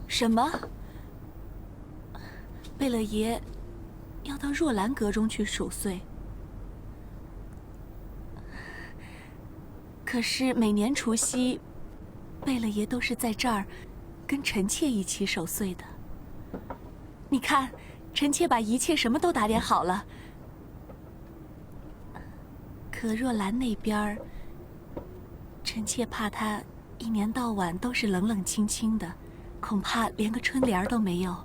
什么？贝勒爷要到若兰阁中去守岁？可是每年除夕，贝勒爷都是在这儿跟臣妾一起守岁的。你看，臣妾把一切什么都打点好了。可若兰那边，臣妾怕她一年到晚都是冷冷清清的，恐怕连个春联都没有。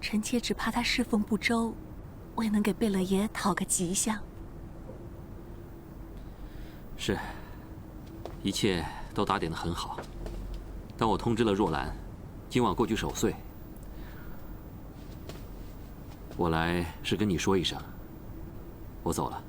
臣妾只怕她侍奉不周，未能给贝勒爷讨个吉祥。是，一切都打点得很好。但我通知了若兰，今晚过去守岁。我来是跟你说一声，我走了。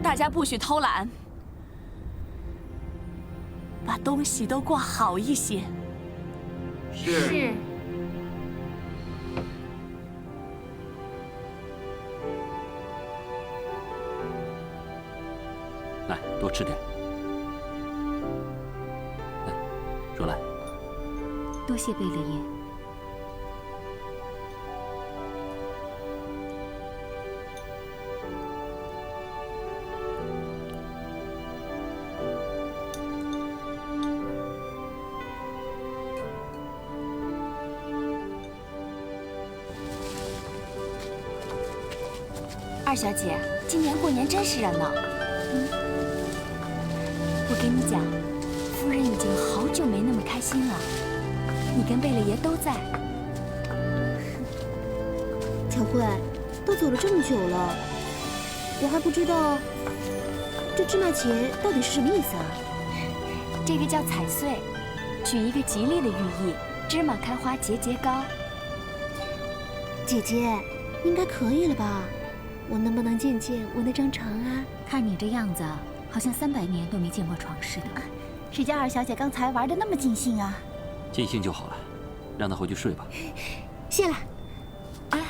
大家不许偷懒，把东西都挂好一些。是。来，多吃点。来，若兰。多谢贝勒爷。二小姐，今年过年真是热闹。我跟你讲，夫人已经好久没那么开心了。你跟贝勒爷都在。巧慧，都走了这么久了，我还不知道这芝麻节到底是什么意思啊？这个叫踩岁，取一个吉利的寓意，芝麻开花节节高。姐姐，应该可以了吧？我能不能见见我那张床啊？看你这样子，好像300年都没见过床似的。谁叫二小姐刚才玩的那么尽兴啊？尽兴就好了，让她回去睡吧。谢了。哎，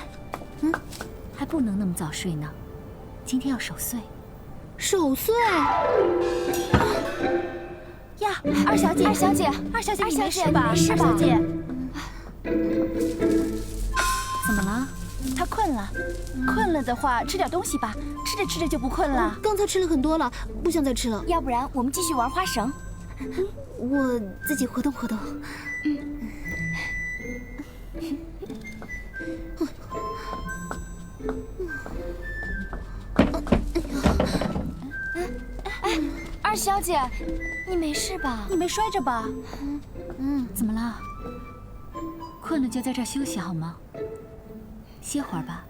还不能那么早睡呢，今天要守岁。守岁？呀，二小姐，你没事吧？二小姐，怎么了？她困了。困了的话，吃点东西吧，吃着吃着就不困了。刚才吃了很多了，不想再吃了。要不然我们继续玩花绳。我自己活动活动。哎，二小姐，你没事吧？你没摔着吧？怎么了？困了就在这儿休息好吗？歇会儿吧。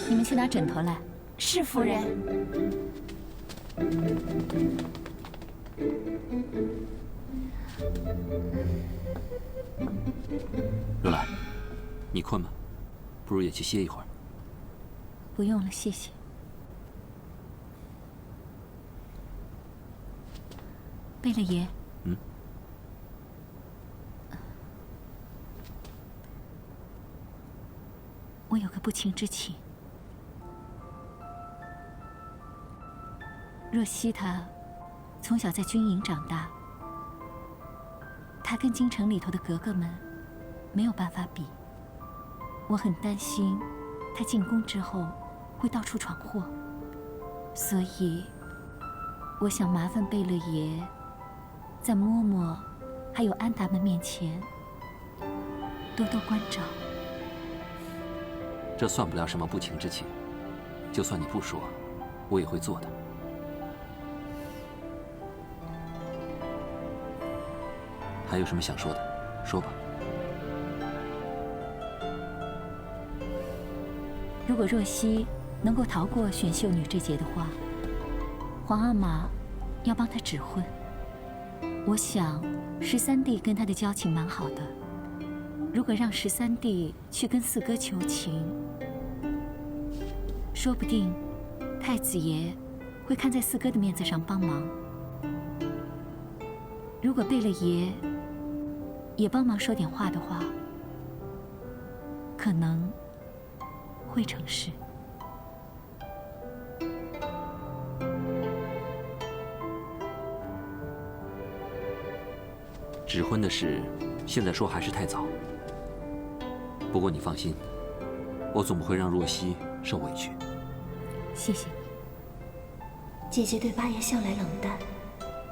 你们去拿枕头来。是夫人。若兰，你困吗？不如也去歇一会儿。不用了，谢谢。贝勒爷。我有个不情之请。若曦她从小在军营长大，她跟京城里头的格格们没有办法比。我很担心她进宫之后会到处闯祸，所以我想麻烦贝勒爷在嬷嬷还有安达们面前多多关照。这算不了什么不情之请，就算你不说，我也会做的。还有什么想说的，说吧。如果若曦能够逃过选秀女这节的话，皇阿玛要帮她指婚。我想13弟跟她的交情蛮好的，如果让13弟去跟四哥求情，说不定太子爷会看在四哥的面子上帮忙。如如果贝勒爷也帮忙说点话的话，可能会成事。指婚的事，现在说还是太早。不过你放心，我总不会让若曦受委屈。谢谢你。姐姐对八爷向来冷淡，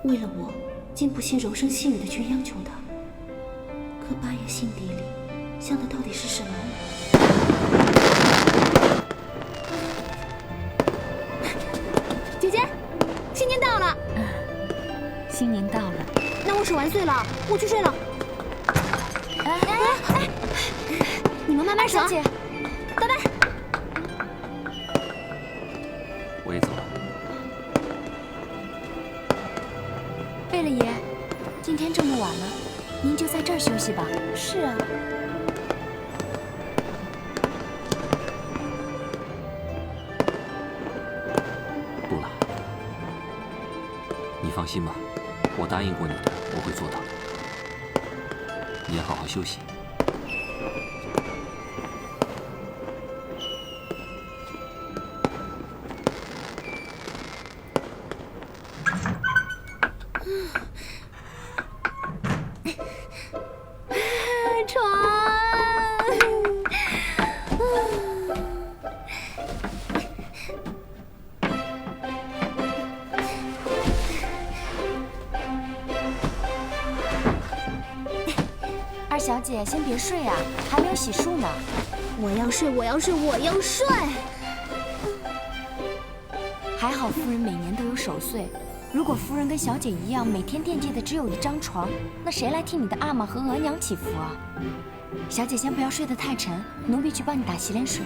为了我，竟不惜柔声细语的去央求他。可八爷心底里想的到底是什么呢？姐姐，新年到了！新年到了，那我手完岁了，我去睡了。你们慢慢守。姐，拜拜。我也走了。贝勒爷，今天这么晚了，您就在这儿休息吧。是啊。不了，你放心吧，我答应过你的，我会做到的。你要好好休息。床。二小姐，先别睡啊，还没有洗漱呢。我要睡，我要睡，我要睡。还好夫人每年都有守岁。如果夫人跟小姐一样，每天惦记的只有一张床，那谁来替你的阿玛和额娘祈福啊？小姐先不要睡得太沉，奴婢去帮你打洗脸水。